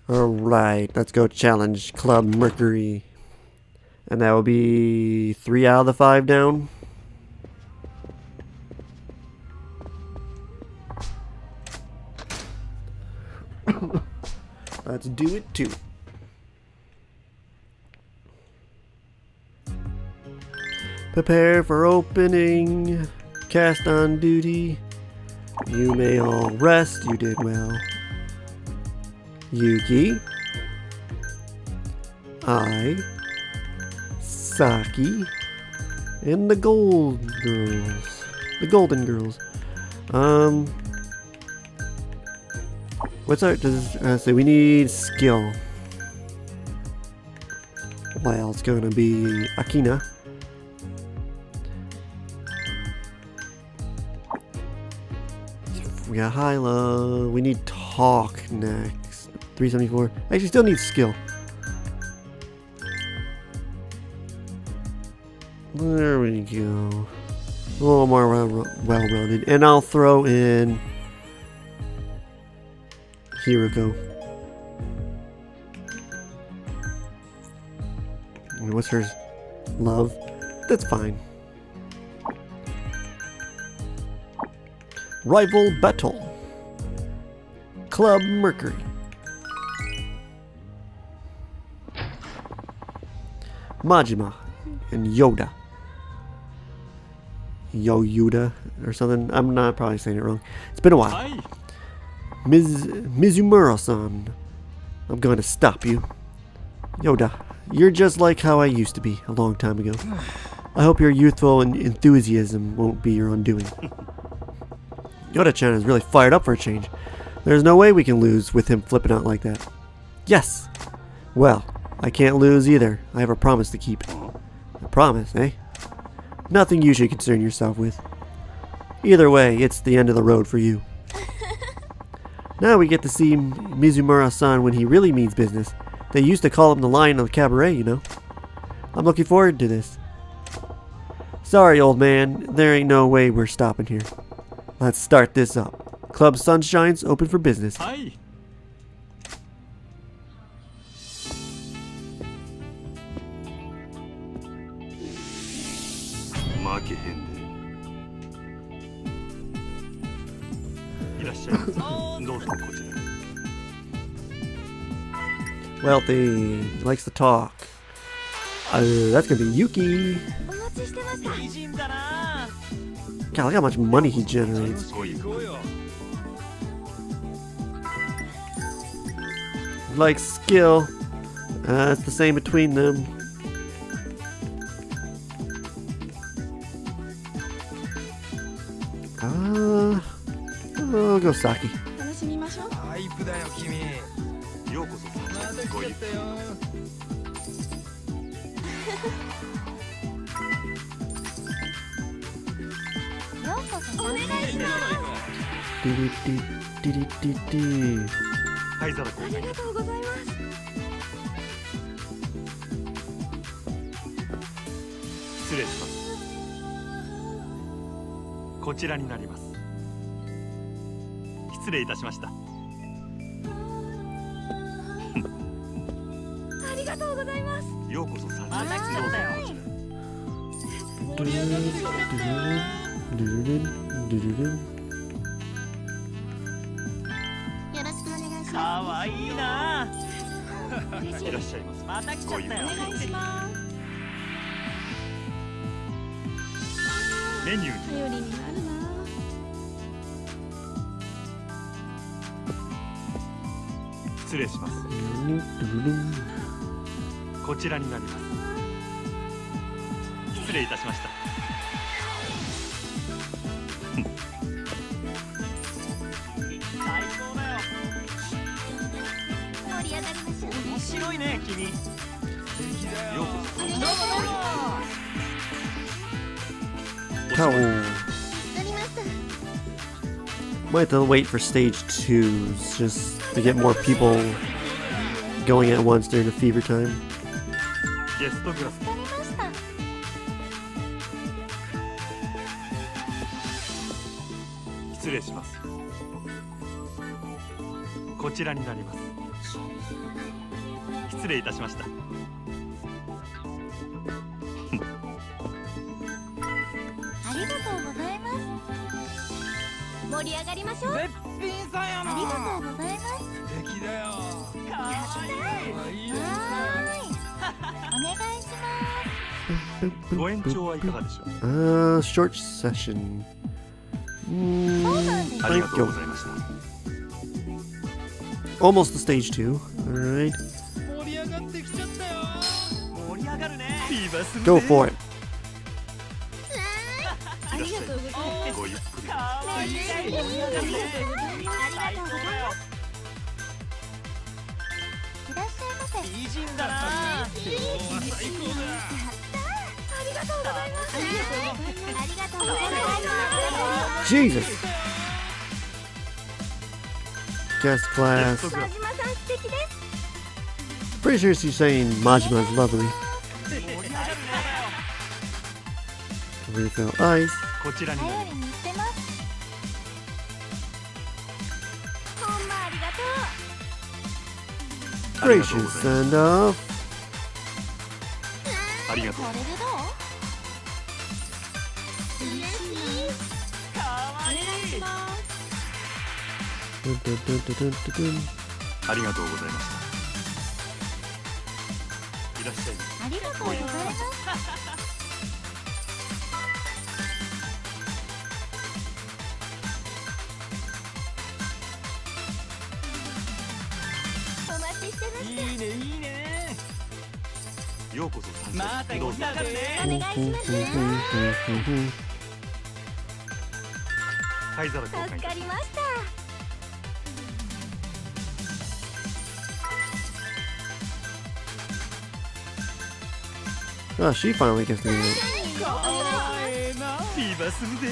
Alright, let's go challenge Club Mercury. And that will be 3 out of the 5 down. Let's do it too. Prepare for opening. Cast on duty. You may all rest. You did well. Yuki. I. Saki. And the gold girls. The golden girls. What's our, does say we need skill. Well, it's gonna be Akina. We got Hyla. We need talk next. 374. Actually, still need skill. There we go. A little more well-rounded. And I'll throw in Hiroko. And what's hers? Love. That's fine. Rival battle. Club Mercury. Majima and Yoda. Yoda or something. I'm not probably saying it wrong. It's been a while. Hi. Mizumura-san. I'm going to stop you. Yoda, you're just like how I used to be a long time ago. I hope your youthful enthusiasm won't be your undoing. Yoda-chan is really fired up for a change. There's no way we can lose with him flipping out like that. Yes! Well, I can't lose either. I have a promise to keep. A promise, eh? Nothing you should concern yourself with. Either way, it's the end of the road for you. Now we get to see Mizumura-san when he really means business. They used to call him the Lion of the Cabaret, you know. I'm looking forward to this. Sorry, old man. There ain't no way we're stopping here. Let's start this up. Club Sunshine's open for business. Hi. Wealthy. Likes to talk. That's gonna be Yuki. God, look how much money he generates. Like skill. It's the same between them. I'll go Saki. Might have to wait for stage 2 just to get more people going at once during the fever time. 失礼いたしました。ありがとうございます。盛り上がりましょう。べっぴんさんやな。ありがとうございます。素敵だよ。かわいい。いいですね。はーい。お願いします。ご延長はいかがでしょう。 Short session. ありが Thank とうご you. ざいました。 Almost to stage 2. Alright. 盛り上がってきちゃったよ。盛り上がるね。ビーバス Go for it. ありがとうございます。ごゆっくり。かわいい。ありがとうございます。いらっしゃいませ。美人だな。今日は最高だ。ありがとうございます。ありがとうございます。ありがとうございます。 Jesus. Guest class. 真島さん素敵です。 Pretty sure she's saying Majima's lovely. 盛り上がるね。 Refill ice. こちらになり頼りにしてます。ほんまありがとう。ありがとうご Gracious ざいます。 send off. ありがとうこ。れでどう？嬉しい。かわいい。お願いします。 Dun, dun, dun, dun, dun, dun. ありがとうございました。いらっしゃい。ありがとうございます。お待ちしてました。いいねいいね。ようこそ参ま加どうぞ。た来たね。お願いします。灰皿交換い助たしかりました。 Oh, she finally gets to do it. かわいいな。ビーバスで。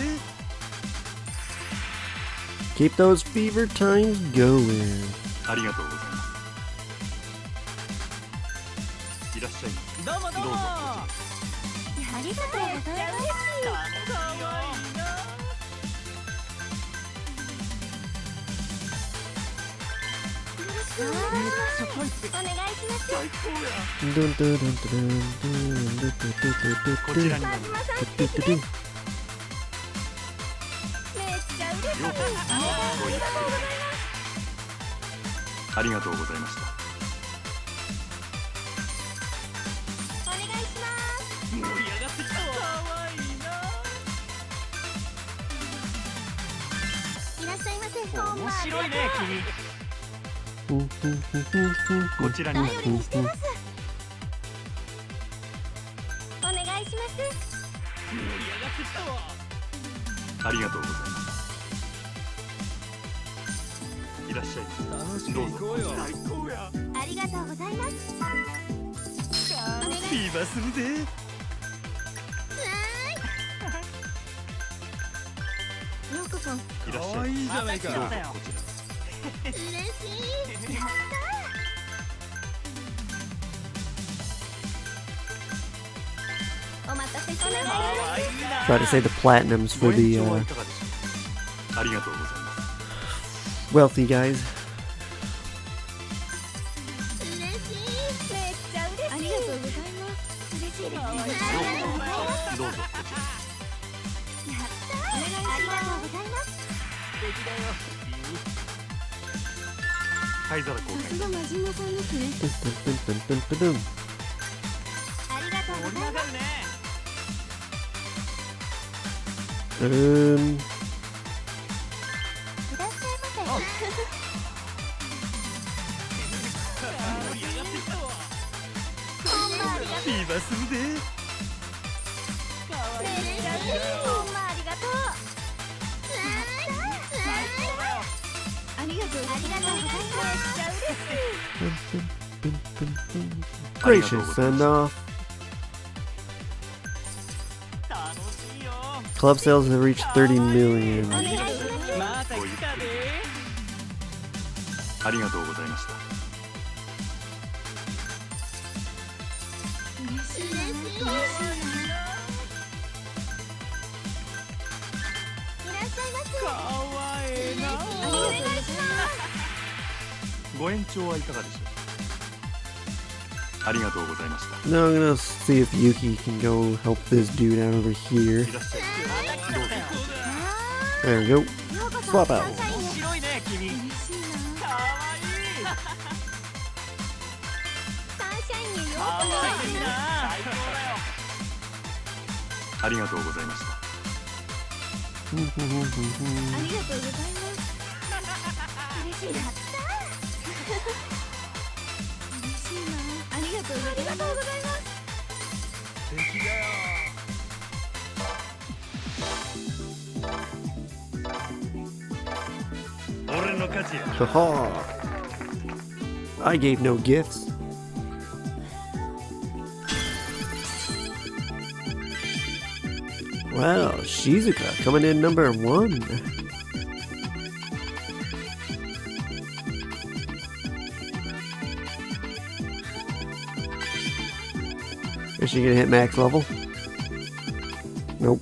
Keep those fever times going. ありがとうございます。いらっしゃいませ。どうもどうも。どうぞありがとうございます。かわいいな。お願いします。 Dun, dun, dun, dun, dun, dun, dun, dun, こ dun, ち dun. らになります。 Dun, dun, dun. めっちゃ嬉しい。ようこそごゆっくり。ありがとうございました。お願いします。盛り上がってきたわ。かわいいな。いらっしゃいませ。面白いね君。ここちらになり頼りにしてます。お願いします。盛り上がってきたわ。ありがとうございます。いらっしゃいま楽しせ。どうぞ。く行こうよ。最高や。ありがとうございます。お願いしビーバスで。ようこそ。いらっしゃい。かわいいじゃないか。どうぞこちら。嬉しい。やったー。お待たせしました。かわいいな。 Try to say the platinums ご for 延 the 長はいかがでしょう。ありがとうございます。 wealthy guys. 嬉しい。めっちゃ嬉しい。ありがとうございます。嬉しいですね。どうぞこちら。やったー。お願いします。ありがとうございます。灰皿交換いたします。真島さんですね。 Dun, dun, dun, dun, dun, dun. ありがとうございます。ね。 Um, いらっしゃいませ。盛り上がってきたわ。ほんまありがとう。ビーバスで。かわいい。めっちゃ嬉しい。ほんまありがとう。ありがとうございます。めっちゃ嬉しい。 gracious send off. 楽しいよ。 Club sales have reached 30 million. お願いします。また来たで。ありがとうございました。嬉しいな。いらっしゃいませ。かわいいな。お願いします。ご延長はいかがでしょう。ありがとうございました。 Now I'm gonna see if Yuki can go help this dude out over here. いらっしゃい。どうぞ。 There we go. ようこそ Swap out. サンシャインへ。面白いね君。嬉しいな。かわいい。サンシャインへようかわいいな。最高だよ。ありがとうございました。 ありがとうございます。嬉しい。やったー。嬉しいな。ありがとうございます。敵だよ。俺の勝ちや。 Haha. I gave no gifts. Well, Shizuka coming in number 1. Is she gonna hit max level? Nope.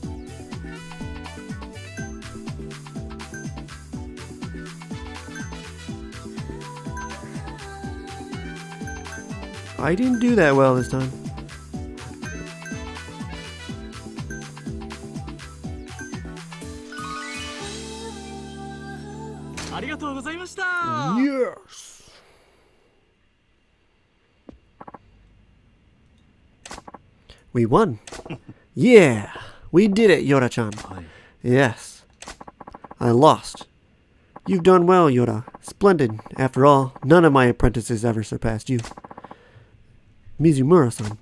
I didn't do that well this time. Yes. We won. Yeah, we did it, Yoda-chan. はい。 Yes. I lost. You've done well, Yoda. Splendid. After all, none of my apprentices ever surpassed you. Mizumura-san,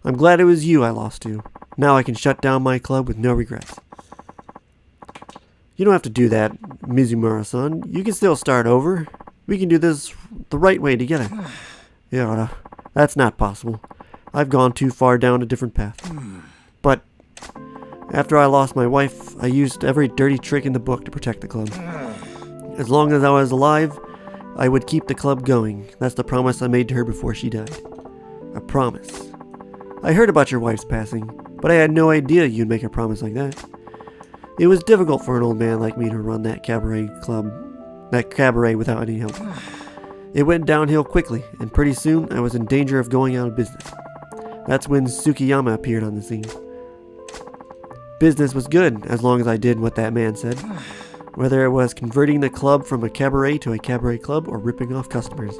I'm glad it was you I lost to. Now I can shut down my club with no regrets. You don't have to do that, Mizumura-san. You can still start over. We can do this the right way together. Yoda, that's not possible. I've gone too far down a different path. But after I lost my wife, I used every dirty trick in the book to protect the club. As long as I was alive, I would keep the club going. That's the promise I made to her before she died. A promise. I heard about your wife's passing, but I had no idea you'd make a promise like that. It was difficult for an old man like me to run that cabaret without any help. It went downhill quickly, and pretty soon I was in danger of going out of business. That's when Tsukiyama appeared on the scene. Business was good as long as I did what that man said. Whether it was converting the club from a cabaret to a cabaret club or ripping off customers,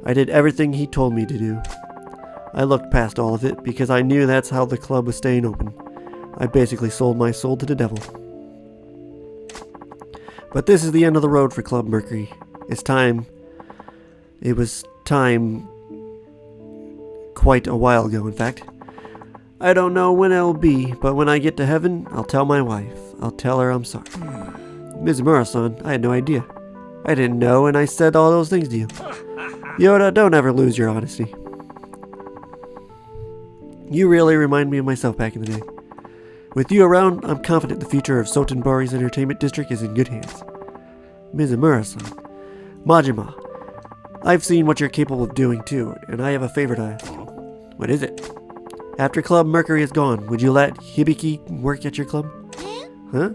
I did everything he told me to do. I looked past all of it because I knew that's how the club was staying open. I basically sold my soul to the devil. But this is the end of the road for Club Mercury. It's time. It was time quite a while ago, in fact. I don't know when it'll be, but when I get to heaven, I'll tell my wife. I'll tell her I'm sorry. Mizumura-san, I had no idea. I didn't know, and I said all those things to you. Yoda, don't ever lose your honesty. You really remind me of myself back in the day. With you around, I'm confident the future of Sotenbori's entertainment district is in good hands. Mizumura-san. Majima, I've seen what you're capable of doing too, and I have a favor to ask. What is it? After Club Mercury is gone, would you let Hibiki work at your club? Huh?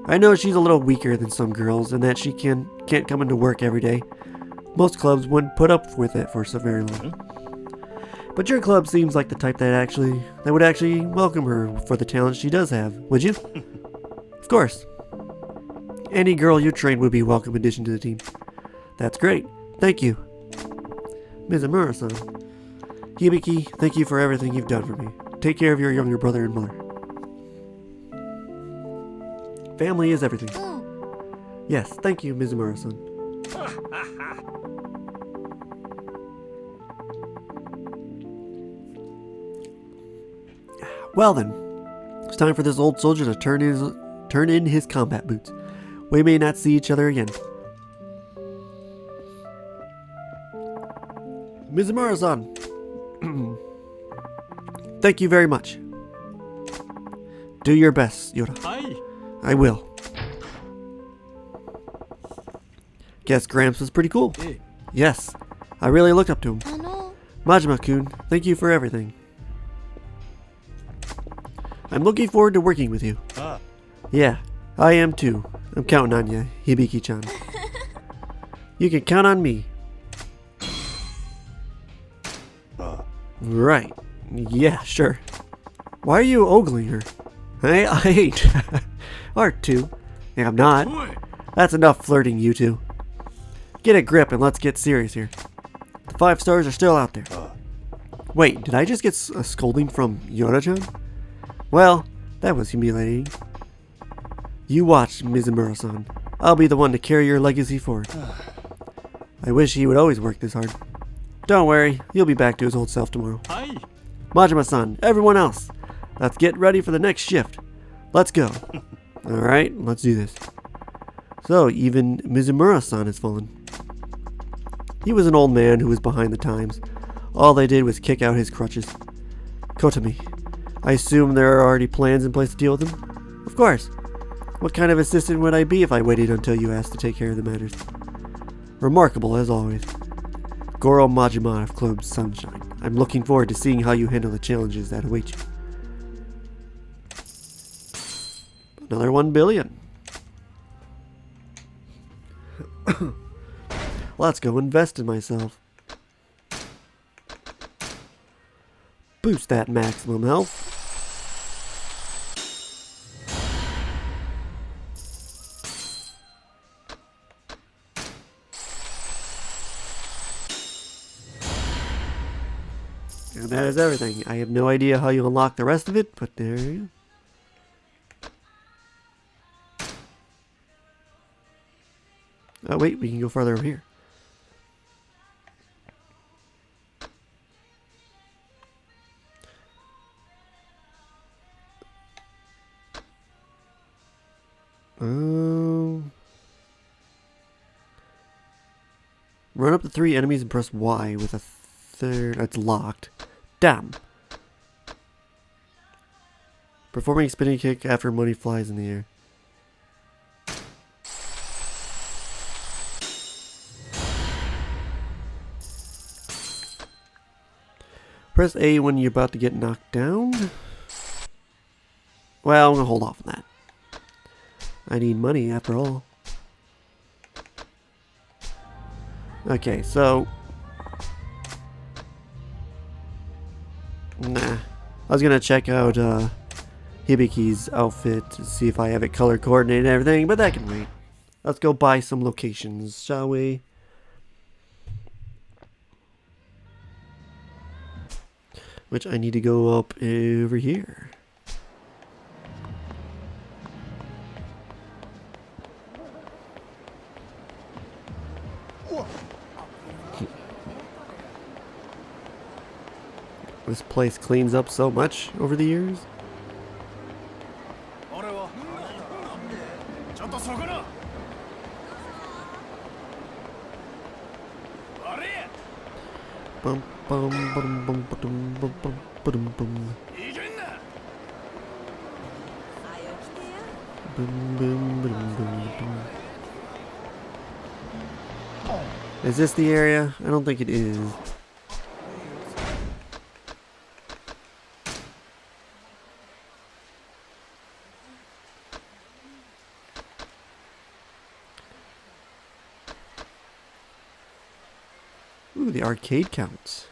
I know she's a little weaker than some girls, and that she can't come into work every day. Most clubs wouldn't put up with it for so very long. But your club seems like the type that would actually welcome her for the talent she does have, would you? Of course. Any girl you train would be a welcome addition to the team. That's great. Thank you. Mizumura-san. Hibiki, thank you for everything you've done for me. Take care of your younger brother and mother. Family is everything. Yes, thank you, Mizumura-san. Well then, it's time for this old soldier to turn in his combat boots. We may not see each other again. Mizumura-san. Thank you very much. Do your best, Yoda. はい。 I will. Guess Gramps was pretty cool. Yes, I really looked up to him. Majima-kun, thank you for everything. I'm looking forward to working with you. Yeah, I am too. I'm counting on you, Hibiki-chan. You can count on me. Right. Yeah, sure. Why are you ogling her? Hey, I ain't. Art too. Yeah, I'm not. That's enough flirting, you two. Get a grip and let's get serious here. The 5 stars are still out there. Wait, did I just get a scolding from Yoda-chan? Well, that was humiliating. You watch, Mizumura-san. I'll be the one to carry your legacy forward. I wish he would always work this hard. Don't worry, he'll be back to his old self tomorrow. Hi. Majima-san, everyone else, let's get ready for the next shift. Let's go. Alright, let's do this. So, even Mizumura-san has fallen. He was an old man who was behind the times. All they did was kick out his crutches. Kotami, I assume there are already plans in place to deal with him? Of course. What kind of assistant would I be if I waited until you asked to take care of the matters? Remarkable, as always. Goro Majima of Club Sunshine. I'm looking forward to seeing how you handle the challenges that await you. Another 1 billion. Let's go invest in myself. Boost that maximum health. And that is everything. I have no idea how you unlock the rest of it, but there you go. Oh wait, we can go farther over here. Run up to 3 enemies and press Y with a third. It's locked. Damn. Performing a spinning kick after money flies in the air. Press A when you're about to get knocked down. Well, I'm gonna hold off on that. I need money after all. Okay, so... Nah. I was gonna check out Hibiki's outfit to see if I have it color coordinated and everything, but that can wait. Let's go buy some locations, shall we? Which I need to go up over here. This place cleans up so much over the years. Bum, bum, bum, bum, bum, bum, bum, bum, bum. Boom, boom, boom, boom, boom. Is this the area? I don't think it is. Ooh, the arcade counts.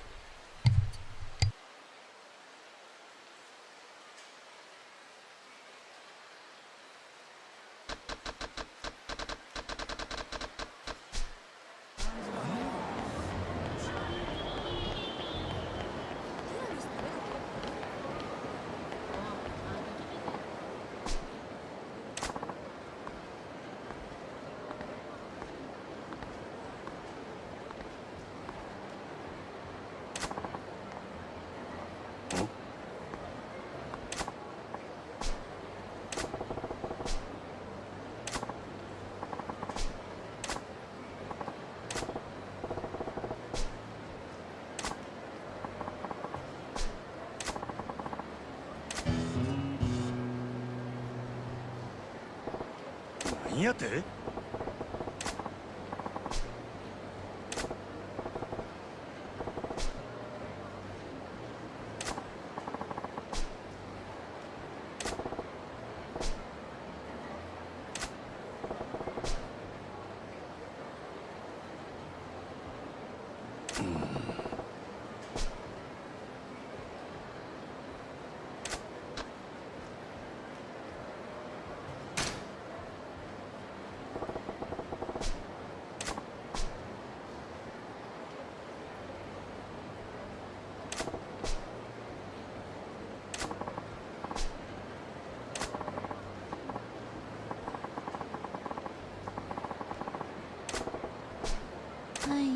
はい。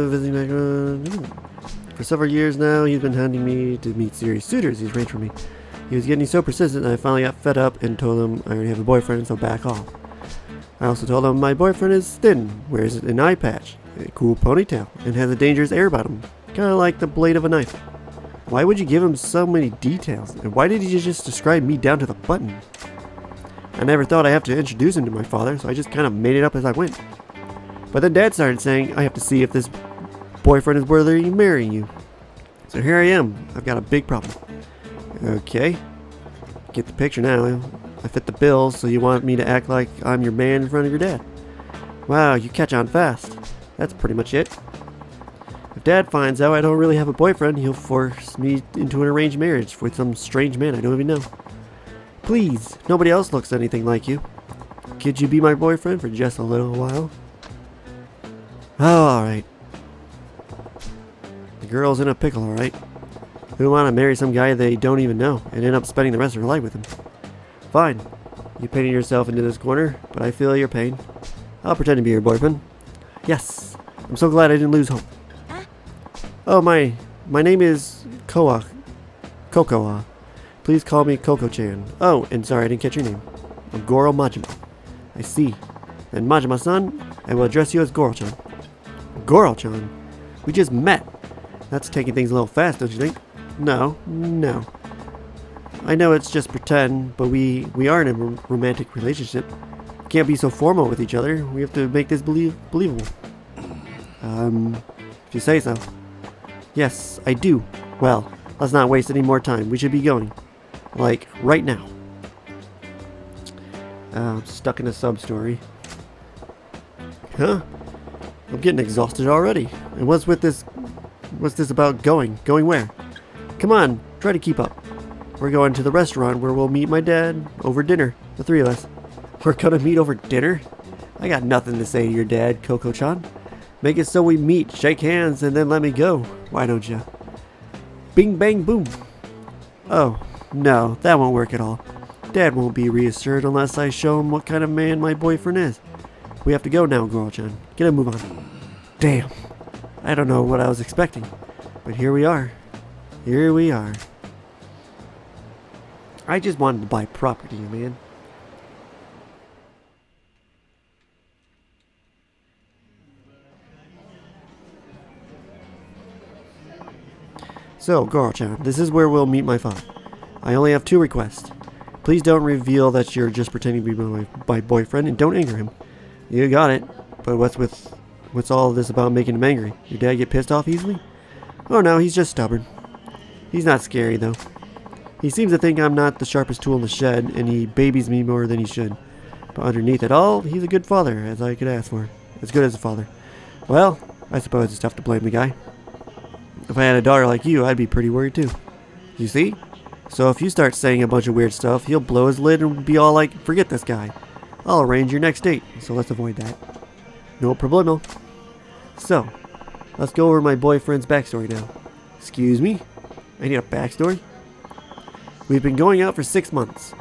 Visiting background. For several years now, he's been hunting me to meet serious suitors he's arranged for me. He was getting so persistent that I finally got fed up and told him I already have a boyfriend, so back off. I also told him my boyfriend is thin, wears an eye patch, a cool ponytail, and has a dangerous air about him, kind of like the blade of a knife. Why would you give him so many details, and why did he just describe me down to the button? I never thought I'd have to introduce him to my father, so I just kind of made it up as I went. But then Dad started saying I have to see if this boyfriend is worthy of marrying you. So here I am. I've got a big problem. Okay. Get the picture now. I fit the bill, so you want me to act like I'm your man in front of your dad. Wow, you catch on fast. That's pretty much it. If Dad finds out I don't really have a boyfriend, he'll force me into an arranged marriage with some strange man I don't even know. Please, nobody else looks anything like you. Could you be my boyfriend for just a little while? Oh, alright. The girl's in a pickle, alright. Who want to marry some guy they don't even know and end up spending the rest of her life with him? Fine. You painted yourself into this corner, but I feel your pain. I'll pretend to be your boyfriend. Yes. I'm so glad I didn't lose hope. Oh, my name is Kokoa. Please call me Coco-chan. Oh, and sorry, I didn't catch your name. I'm Goro Majima. I see. Then Majima-san, I will address you as Goro-chan. Goro-chan? We just met. That's taking things a little fast, don't you think? No. I know it's just pretend, but we are in a romantic relationship. We can't be so formal with each other. We have to make this believable. If you say so. Yes, I do. Well, let's not waste any more time. We should be going. Like, right now. I'm stuck in a sub-story. Huh? I'm getting exhausted already. And what's this about going? Going where? Come on, try to keep up. We're going to the restaurant where we'll meet my dad over dinner. The three of us. We're gonna meet over dinner? I got nothing to say to your dad, Coco-chan. Make it so we meet, shake hands, and then let me go. Why don't you? Bing bang boom. Oh, no, that won't work at all. Dad won't be reassured unless I show him what kind of man my boyfriend is. We have to go now, Goro-chan. Get a move on. Damn. I don't know what I was expecting. But here we are. Here we are. I just wanted to buy property, man. So, Goro-chan, this is where we'll meet my father. I only have 2 requests. Please don't reveal that you're just pretending to be my boyfriend, and don't anger him. You got it. But what's all this about making him angry? Your dad get pissed off easily? Oh no, he's just stubborn. He's not scary though. He seems to think I'm not the sharpest tool in the shed, and he babies me more than he should. But underneath it all, he's a good father, as I could ask for. As good as a father. Well, I suppose it's tough to blame the guy. If I had a daughter like you, I'd be pretty worried too. You see? So if you start saying a bunch of weird stuff, he'll blow his lid and be all like, forget this guy. I'll arrange your next date, so let's avoid that. No problemo. So, let's go over my boyfriend's backstory now. Excuse me? I need a backstory? We've been going out for 6 months.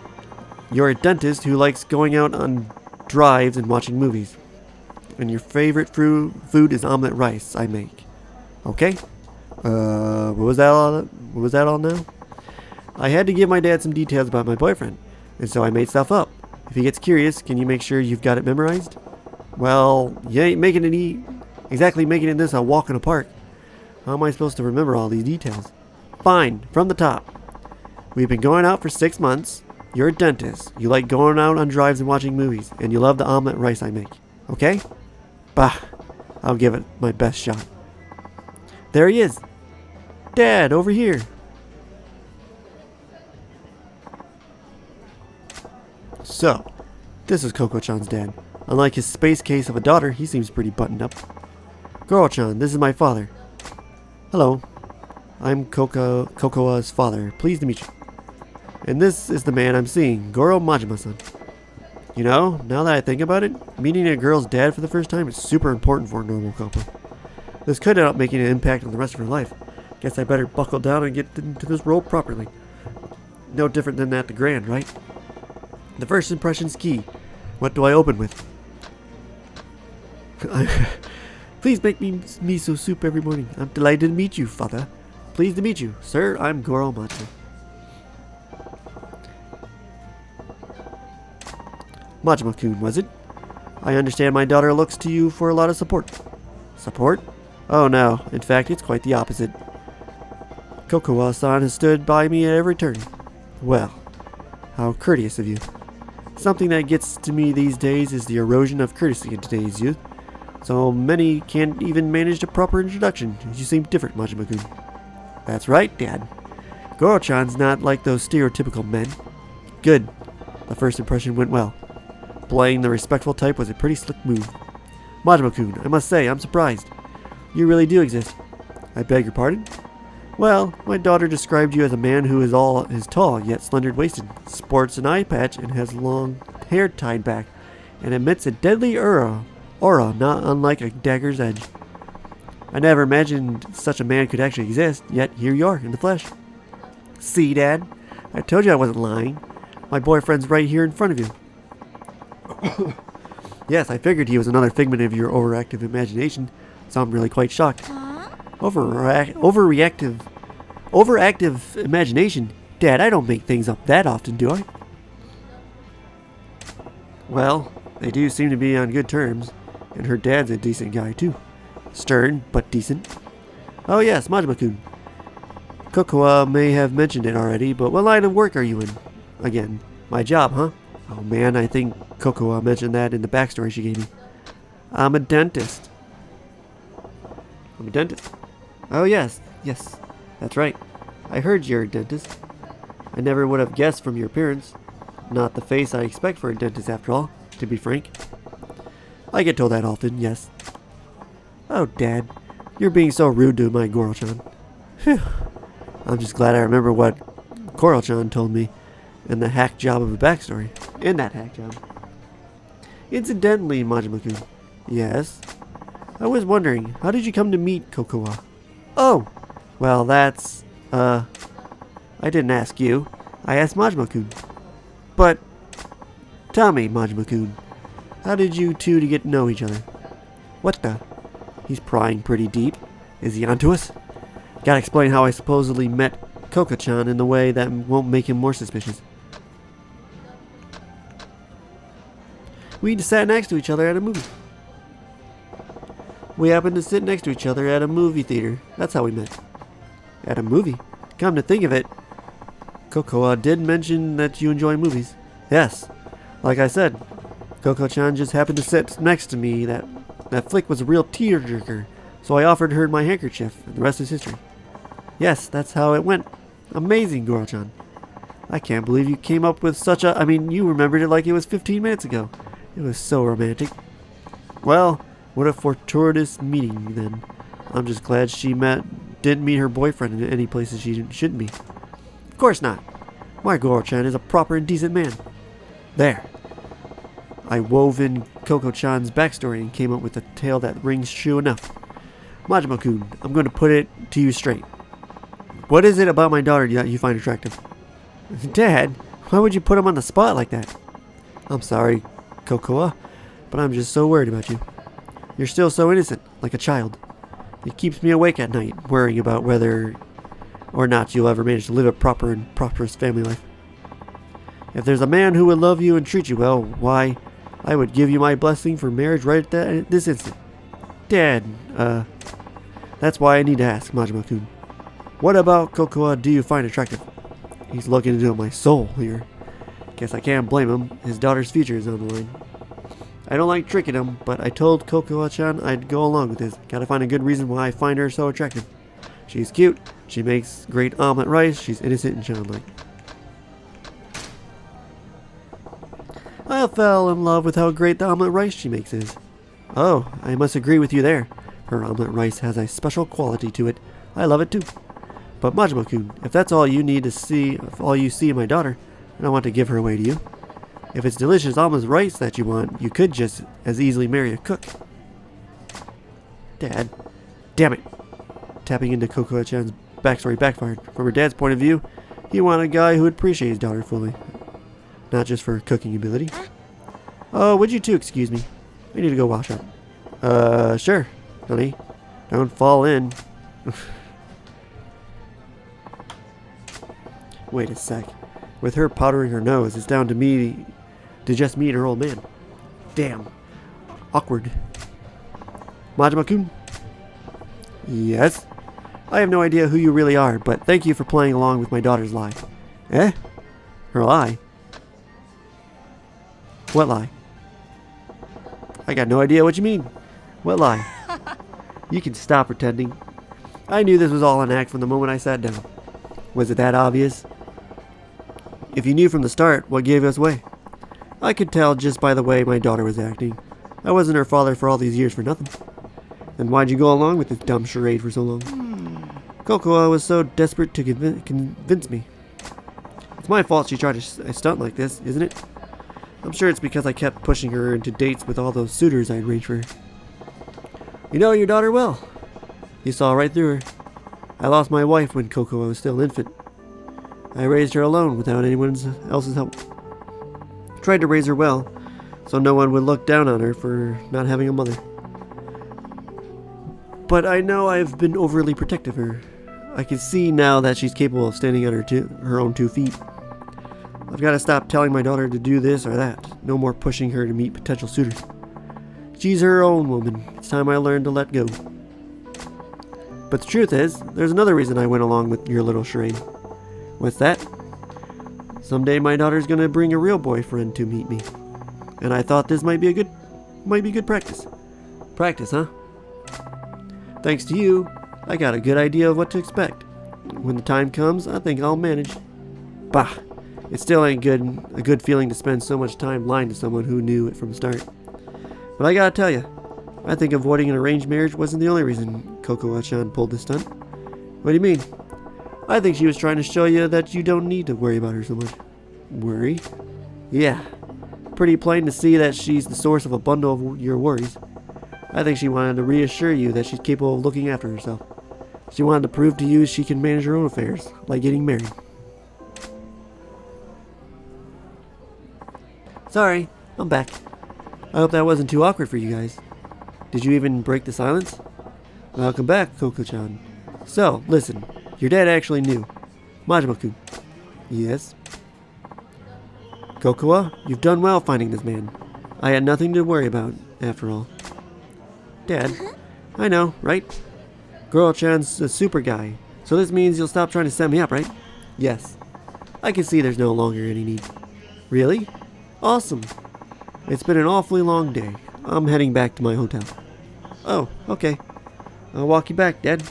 You're a dentist who likes going out on drives and watching movies. And your favorite food is omelet rice I make. Okay? What was that all now? I had to give my dad some details about my boyfriend, and so I made stuff up. If he gets curious, can you make sure you've got it memorized? Well, you ain't exactly making this a walk in a park. How am I supposed to remember all these details? Fine, from the top. We've been going out for 6 months. You're a dentist. You like going out on drives and watching movies, and you love the omelet rice I make. Okay? Bah, I'll give it my best shot. There he is. Dad, over here. So, this is Coco-chan's dad. Unlike his space case of a daughter, he seems pretty buttoned up. Goro-chan, this is my father. Hello. I'm Kokoa's father. Pleased to meet you. And this is the man I'm seeing, Goro Majima-san. You know, now that I think about it, meeting a girl's dad for the first time is super important for a normal couple. This could end up making an impact on the rest of her life. Guess I better buckle down and get into this role properly. No different than at the Grand, right? The first impression's key. What do I open with? Please make me miso soup every morning. I'm delighted to meet you, father. Pleased to meet you. Sir, I'm Goro Majima. Majima-kun, was it? I understand my daughter looks to you for a lot of support. Support? Oh no, in fact it's quite the opposite. Kokoa-san has stood by me at every turn. Well, how courteous of you. Something that gets to me these days is the erosion of courtesy in today's youth. So many can't even manage a proper introduction. You seem different, Majima-kun. That's right, Dad. Goro-chan's not like those stereotypical men. Good. The first impression went well. Playing the respectful type was a pretty slick move. Majima-kun, I must say, I'm surprised. You really do exist. I beg your pardon? Well, my daughter described you as a man who is tall, yet slender-waisted, sports an eye patch, and has long hair tied back, and emits a deadly aura not unlike a dagger's edge. I never imagined such a man could actually exist, yet here you are, in the flesh. See, Dad? I told you I wasn't lying. My boyfriend's right here in front of you. Yes, I figured he was another figment of your overactive imagination, so I'm really quite shocked. Overactive imagination? Dad, I don't make things up that often, do I? Well, they do seem to be on good terms, and her dad's a decent guy too. Stern, but decent. Oh yes, Majima-kun. Kokoa may have mentioned it already, but what line of work are you in? Again, my job, huh? Oh man, I think Kokoa mentioned that in the backstory she gave me. I'm a dentist. I'm a dentist. Oh yes, that's right. I heard you're a dentist. I never would have guessed from your appearance. Not the face I expect for a dentist after all, to be frank. I get told that often, yes. Oh Dad, you're being so rude to my Goro-chan. Phew. I'm just glad I remember what Goro-chan told me in the hack job of a backstory. In that hack job. Incidentally, Majima-kun. Yes? I was wondering, how did you come to meet Kokoa? Oh! Well, that's, I didn't ask you. I asked Majima-kun. But, tell me, Majima-kun, how did you two to get to know each other? What the? He's prying pretty deep. Is he onto us? Gotta explain how I supposedly met Kokoa-chan in the way that won't make him more suspicious. We sat next to each other at a movie. We happened to sit next to each other at a movie theater. That's how we met. At a movie? Come to think of it, Kokoa did mention that you enjoy movies. Yes. Like I said, Kokoa-chan just happened to sit next to me. That flick was a real tearjerker, so I offered her my handkerchief, and the rest is history. Yes, that's how it went. Amazing, Goro-chan. I can't believe you came up with such a... you remembered it like it was 15 minutes ago. It was so romantic. Well, what a fortuitous meeting, then. I'm just glad she didn't meet her boyfriend in any places she shouldn't be. Of course not. My Goro-chan is a proper and decent man. There. I wove in Kokoa-chan's backstory and came up with a tale that rings true enough. Majima-kun, I'm going to put it to you straight. What is it about my daughter that you find attractive? Dad, why would you put him on the spot like that? I'm sorry, Kokoa, but I'm just so worried about you. You're still so innocent, like a child. It keeps me awake at night, worrying about whether or not you'll ever manage to live a proper and prosperous family life. If there's a man who would love you and treat you well, why, I would give you my blessing for marriage right at this instant. Dad, that's why I need to ask, Majima-kun. What about Kokoa do you find attractive? He's looking into my soul here. Guess I can't blame him. His daughter's future is on the line. I don't like tricking him, but I told Kokoa-chan I'd go along with this. Gotta find a good reason why I find her so attractive. She's cute, she makes great omelet rice, she's innocent and childlike. I'll fell in love with how great the omelet rice she makes is. Oh, I must agree with you there. Her omelet rice has a special quality to it. I love it too. But Majima-kun, if that's all you need to see, if all you see in my daughter, then I want to give her away to you. If it's delicious omelet rice that you want, you could just as easily marry a cook. Dad. Damn it. Tapping into Cocoa-chan's backstory backfired. From her dad's point of view, he wanted a guy who would appreciate his daughter fully. Not just for her cooking ability. Oh, would you two excuse me? I need to go wash up. Sure, honey. Don't fall in. Wait a sec. With her powdering her nose, it's down to me, to just me and her old man. Damn. Awkward. Majima-kun? Yes? I have no idea who you really are, but thank you for playing along with my daughter's lie. Eh? Her lie? What lie? I got no idea what you mean. What lie? You can stop pretending. I knew this was all an act from the moment I sat down. Was it that obvious? If you knew from the start, what gave us away? I could tell just by the way my daughter was acting. I wasn't her father for all these years for nothing. Then why'd you go along with this dumb charade for so long? Cocoa was so desperate to convince me. It's my fault she tried a stunt like this, isn't it? I'm sure it's because I kept pushing her into dates with all those suitors I'd arranged for her. You know your daughter well. You saw right through her. I lost my wife when Cocoa was still an infant. I raised her alone without anyone else's help. Tried to raise her well, so no one would look down on her for not having a mother. But I know I've been overly protective of her. I can see now that she's capable of standing on her own 2 feet. I've got to stop telling my daughter to do this or that. No more pushing her to meet potential suitors. She's her own woman. It's time I learned to let go. But the truth is, there's another reason I went along with your little charade. What's that? Someday my daughter's gonna bring a real boyfriend to meet me. And I thought this might be good practice. Practice, huh? Thanks to you, I got a good idea of what to expect. When the time comes, I think I'll manage. Bah! It still ain't a good feeling to spend so much time lying to someone who knew it from the start. But I gotta tell you, I think avoiding an arranged marriage wasn't the only reason Cocoa-chan pulled this stunt. What do you mean? I think she was trying to show you that you don't need to worry about her so much. Worry? Yeah. Pretty plain to see that she's the source of a bundle of your worries. I think she wanted to reassure you that she's capable of looking after herself. She wanted to prove to you she can manage her own affairs, like getting married. Sorry, I'm back. I hope that wasn't too awkward for you guys. Did you even break the silence? Welcome back, Coco-chan. So, listen, your dad actually knew. Majima-kun. Yes? Cocoa, you've done well finding this man. I had nothing to worry about, after all. Dad, I know, right? Girl-chan's a super guy, so this means you'll stop trying to set me up, right? Yes. I can see there's no longer any need. Really? Awesome. It's been an awfully long day. I'm heading back to my hotel. Oh, okay. I'll walk you back, Dad.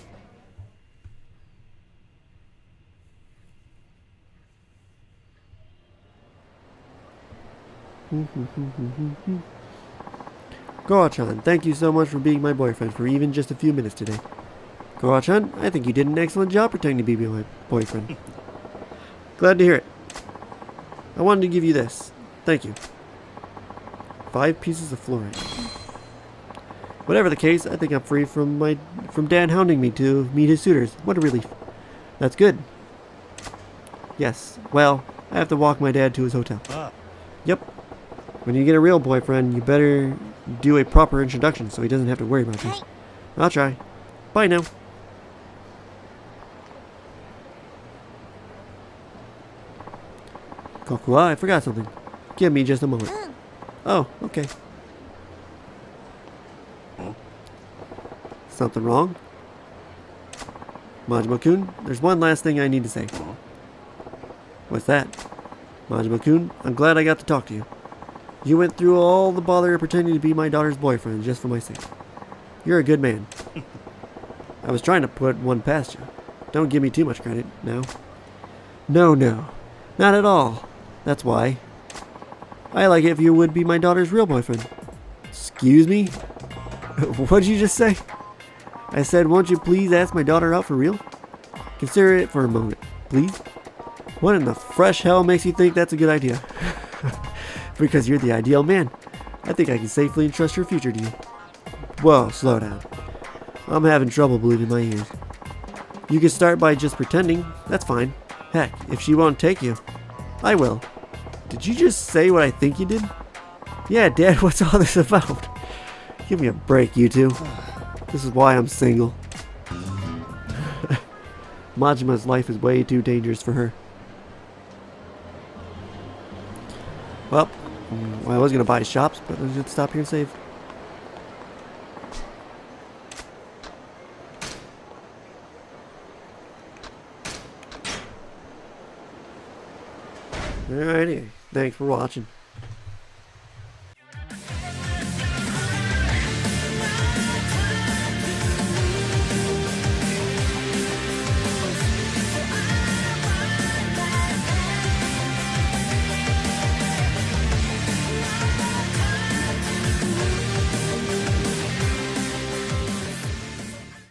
Goa-chan, thank you so much for being my boyfriend for even just a few minutes today. Goa-chan, I think you did an excellent job pretending to be my boyfriend. Glad to hear it. I wanted to give you this. Thank you. 5 pieces of fluorite. Whatever the case, I think I'm free from Dad hounding me to meet his suitors. What a relief. That's good. Yes, well, I have to walk my dad to his hotel. Yep. When you get a real boyfriend, you better do a proper introduction so he doesn't have to worry about you. I'll try. Bye now. Cocoa, I forgot something. Give me just a moment. Oh, okay. Something wrong? Majima-kun, there's one last thing I need to say. What's that? Majima-kun, I'm glad I got to talk to you. You went through all the bother of pretending to be my daughter's boyfriend just for my sake. You're a good man. I was trying to put one past you. Don't give me too much credit, now. No, not at all. That's why. I like it if you would be my daughter's real boyfriend. Excuse me? What'd you just say? I said, won't you please ask my daughter out for real? Consider it for a moment, please. What in the fresh hell makes you think that's a good idea? Because you're the ideal man. I think I can safely entrust your future to you. Whoa, slow down. I'm having trouble believing my ears. You can start by just pretending. That's fine. Heck, if she won't take you, I will. Did you just say what I think you did? Yeah, Dad, what's all this about? Give me a break, you two. This is why I'm single. Majima's life is way too dangerous for her. Well, I was gonna buy shops, but I'm gonna stop here and save. Alrighty, thanks for watching.